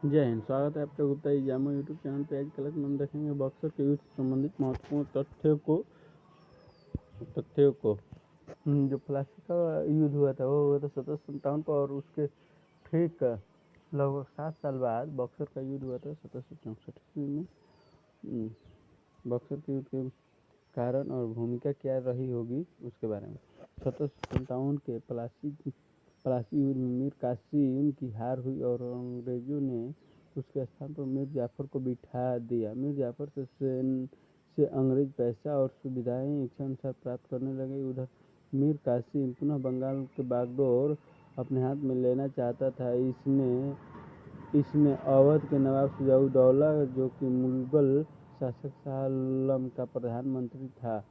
जय हिंद। स्वागत है आपका गुप्ता जामो यूट्यूब चैनल पे। आज कल हम देखेंगे बक्सर के युद्ध से संबंधित महत्वपूर्ण तथ्यों को। जो प्लासी का युद्ध हुआ था वो हुआ था 1757 को, और उसके ठीक लगभग 7 साल बाद बक्सर का युद्ध हुआ था 1764 ईस्वी में। बक्सर के युद्ध के कारण और भूमिका क्या रही होगी उसके बारे में। 1757 के प्लासी युद्ध में मीर कासिम की हार हुई और अंग्रेजों ने उसके स्थान पर मीर जाफर को बिठा दिया। मीर जाफर से अंग्रेज पैसा और सुविधाएं इच्छानुसार प्राप्त करने लगे। उधर मीर कासिम पुनः बंगाल के बागडोर अपने हाथ में लेना चाहता था। इसने अवध के नवाब शुजाउद्दौला, जो कि मुगल शासक शाह आलम का प्रधानमंत्री था,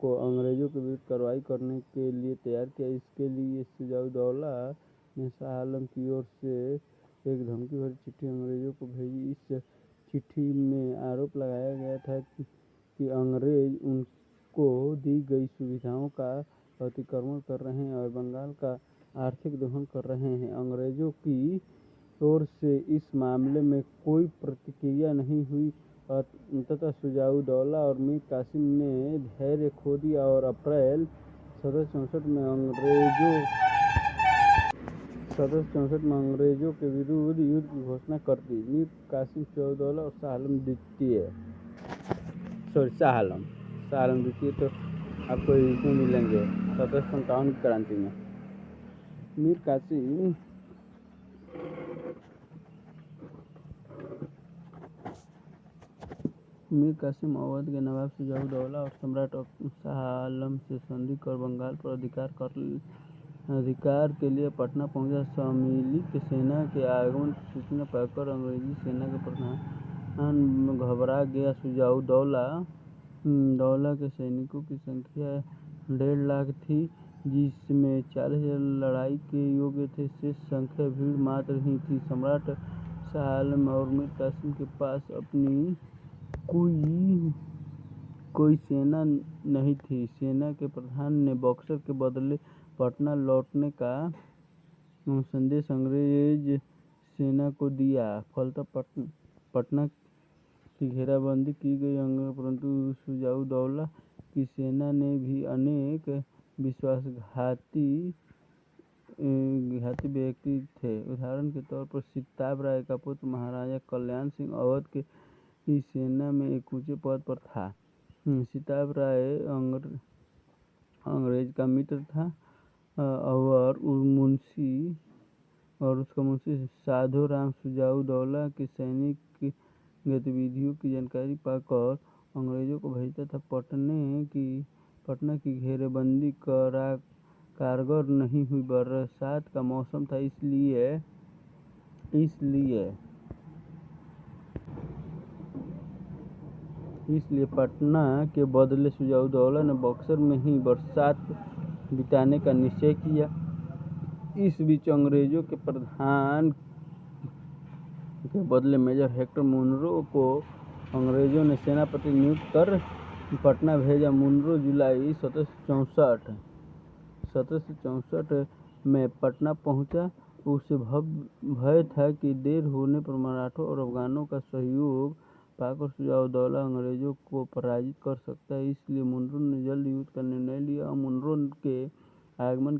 को अंग्रेजों के विरुद्ध कार्रवाई करने के लिए तैयार किया। इसके लिए शुजाउद्दौला ने शाह आलम की ओर से एक धमकी भरी चिट्ठी अंग्रेजों को भेजी। इस चिट्ठी में आरोप लगाया गया था कि अंग्रेज उनको दी गई सुविधाओं का अतिक्रमण कर रहे हैं और बंगाल का आर्थिक दोहन कर रहे हैं। अंग्रेजों की ओर से इस मामले में कोई प्रतिक्रिया नहीं हुई। अंततः शुजाउद्दौला और मीर कासिम ने धैर्य खो दिया और अप्रैल 1764 में अंग्रेजों के विरुद्ध युद्ध की घोषणा कर दी। मीर कासिम, शुजाउद्दौला और शाह आलम द्वितीय तो आपको इसमें मिलेंगे 1757 की क्रांति में। मीर कासिम अवध के नवाब शुजाउद्दौला और सम्राट शाह आलम से संधि कर बंगाल पर अधिकार के लिए पटना पहुंचा। सम्मिलित सेना के आगमन की सूचना पाकर अंग्रेजी सेना के प्रधान घबरा गया। शुजाउद्दौला के सैनिकों की संख्या 1.5 लाख थी, जिसमें 40,000 लड़ाई के योग्य थे। शेष संख्या भीड़ मात्र ही थी। सम्राट शाह आलम और मीर कासिम के पास अपनी कोई सेना नहीं थी। सेना के प्रधान ने बक्सर के बदले पटना लौटने का संदेश अंग्रेज सेना को दिया। फलतः पटना की घेराबंदी की गई, परंतु शुजाउद्दौला की सेना ने भी अनेक विश्वासघाती व्यक्ति थे। उदाहरण के तौर पर सिताब राय का पुत्र महाराजा कल्याण सिंह अवध की सेना में एक ऊंचे पद पर था। सिताब राय अंग्रेज का मित्र था और उसका मुंशी साधो राम शुजाउद्दौला की सैनिक गतिविधियों की जानकारी पाकर अंग्रेजों को भेजता था। पटना की घेरेबंदी कारगर नहीं हुई। बरसात का मौसम था, इसलिए पटना के बदले शुजाउद्दौला ने बक्सर में ही बरसात बिताने का निश्चय किया। इस बीच अंग्रेजों के प्रधान के बदले मेजर हेक्टर मुनरो को अंग्रेजों ने सेनापति नियुक्त कर पटना भेजा। मुनरो जुलाई 1764 में पटना पहुंचा। उसे भय था कि देर होने पर मराठों और अफगानों का सहयोग पाकर शुजाउद्दौला अंग्रेजों को पराजित कर सकता है, इसलिए मुनरो ने जल्द युद्ध का निर्णय लिया। मुनरो के आगमन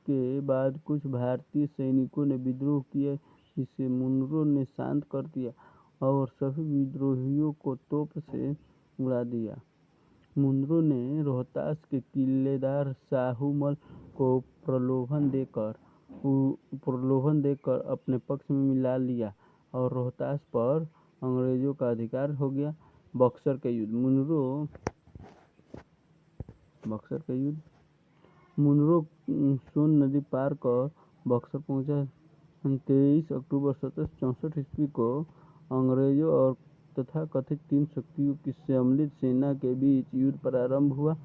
के बाद कुछ भारतीय सैनिकों ने विद्रोह किया, जिसे मुनरो ने शांत कर दिया और सभी विद्रोहियों को तोप से उड़ा दिया। मुनरो ने रोहतास के किलेदार शाहूमल को प्रलोभन देकर अपने पक्ष में मिला लिया और रोहतास पर अंग्रेजों का अधिकार हो गया। बक्सर का युद्ध। मुनरो सोन नदी पार कर बक्सर पहुंचा। 23 अक्टूबर 1764 ईस्वी को अंग्रेजों और तथाकथित 3 शक्तियों की सम्मिलित सेना के बीच युद्ध प्रारंभ हुआ।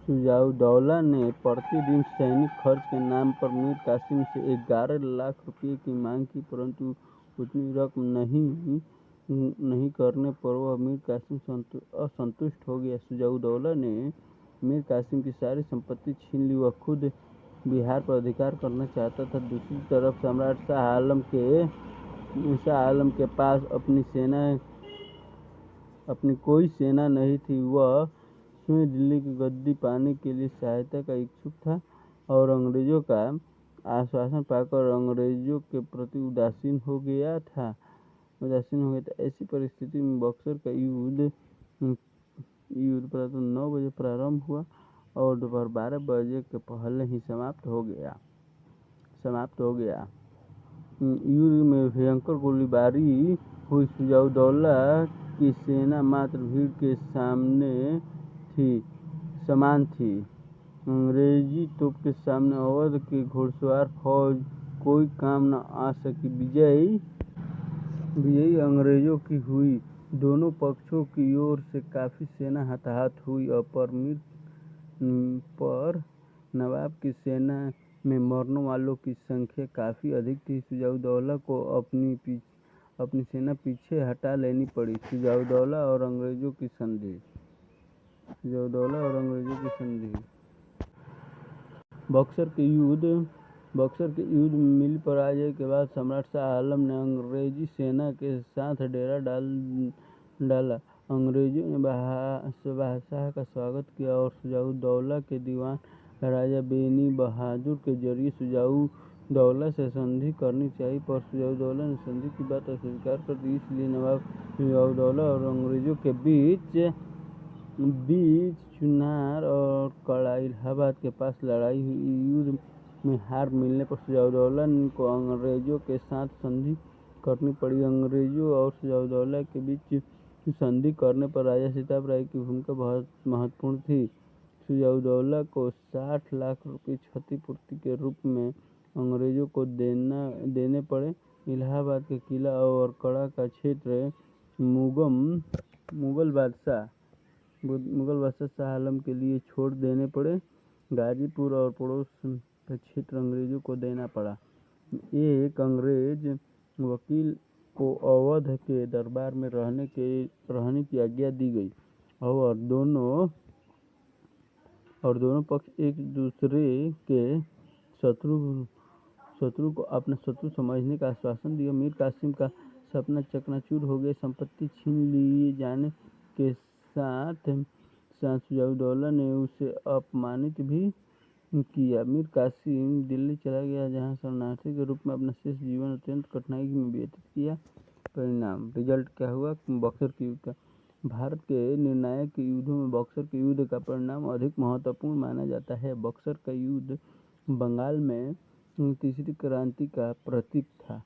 शुजाउद्दौला ने प्रतिदिन सैनिक खर्च के नाम पर मीर कासिम से 11 लाख रुपये की मांग की, परंतु उतनी रकम नहीं नहीं करने पर वह मीर कासिम असंतुष्ट हो गया। शुजाउद्दौला ने मीर कासिम की सारी संपत्ति छीन ली। वह खुद बिहार पर अधिकार करना चाहता था। दूसरी तरफ सम्राट शाह आलम के पास अपनी कोई सेना नहीं थी। वह स्वयं दिल्ली की गद्दी पाने के लिए सहायता का इच्छुक था और अंग्रेजों का आश्वासन पाकर अंग्रेजों के प्रति उदासीन हो गया था। ऐसी परिस्थिति में बक्सर का युद्ध प्रातः 9 बजे प्रारंभ हुआ और दोपहर 12 बजे के पहले ही समाप्त हो गया। युद्ध में भयंकर गोलीबारी हुई। शुजाउद्दौला की सेना मात्र भीड़ के समान थी। अंग्रेजी तोप के सामने अवध की घुड़सवार फौज कोई काम न आ सकी। विजयी अंग्रेजों की हुई। दोनों पक्षों की ओर से काफी सेना हताहत हुई पर नवाब की सेना में मरने वालों की संख्या काफी अधिक थी। शुजाउद्दौला को अपनी सेना पीछे हटा लेनी पड़ी। शुजाउद्दौला और अंग्रेजों की संधि। बक्सर के युद्ध में मिली पराजय के बाद सम्राट शाह आलम ने अंग्रेजी सेना के साथ डेरा डाला। अंग्रेजों ने बादशाह का स्वागत किया और शुजाउद्दौला के दीवान राजा बेनी बहादुर के जरिए शुजाउद्दौला से संधि करनी चाहिए, पर शुजाउद्दौला ने संधि की बात अस्वीकार कर दी। इसलिए नवाब शुजाउद्दौला और अंग्रेजों के बीच चुनार और कड़ा इलाहाबाद के पास लड़ाई हुई। युद्ध में हार मिलने पर शुजाउद्दौला को अंग्रेजों के साथ संधि करनी पड़ी। अंग्रेजों और शुजाउद्दौला के बीच संधि करने पर राजा सिताब राय की भूमिका बहुत महत्वपूर्ण थी। शुजाउद्दौला को 60 लाख रुपये क्षतिपूर्ति के रूप में अंग्रेजों को देने पड़े। इलाहाबाद के किला और कड़ा का क्षेत्र मुगल बादशाह शाह आलम के लिए छोड़ देने पड़े। गाजीपुर और पड़ोस का क्षेत्र अंग्रेजों को देना पड़ा। एक अंग्रेज वकील को अवध के दरबार में रहने की आज्ञा दी गई और दोनों पक्ष एक दूसरे के शत्रु को अपना शत्रु समझने का आश्वासन दिया। मीर कासिम का सपना चकनाचूर हो गया। संपत्ति छीन लिए जाने के साथ शुजाउद्दौला ने उसे अपमानित भी किया। मीर कासिम दिल्ली चला गया, जहां शरणार्थी के रूप में अपना शेष जीवन अत्यंत कठिनाई में व्यतीत किया। रिजल्ट क्या हुआ बक्सर के युद्ध का? भारत के निर्णायक युद्धों में बक्सर के युद्ध का परिणाम अधिक महत्वपूर्ण माना जाता है। बक्सर का युद्ध बंगाल में तीसरी क्रांति का प्रतीक था।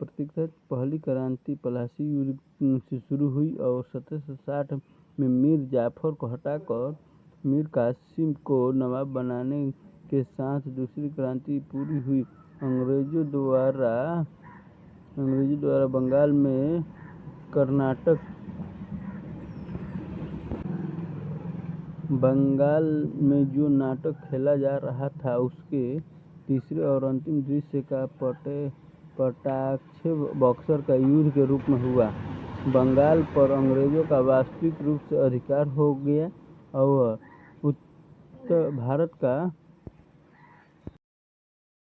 पहली क्रांति पलासी युद्ध से शुरू हुई और 1760 में मीर जाफर को हटाकर मीर कासिम को नवाब बनाने के साथ दूसरी क्रांति पूरी हुई। अंग्रेजों द्वारा बंगाल में जो नाटक खेला जा रहा था, उसके तीसरे और अंतिम दृश्य का कटाक्ष बक्सर का युद्ध के रूप में हुआ। बंगाल पर अंग्रेजों का वास्तविक रूप से अधिकार हो गया और उत्तर भारत का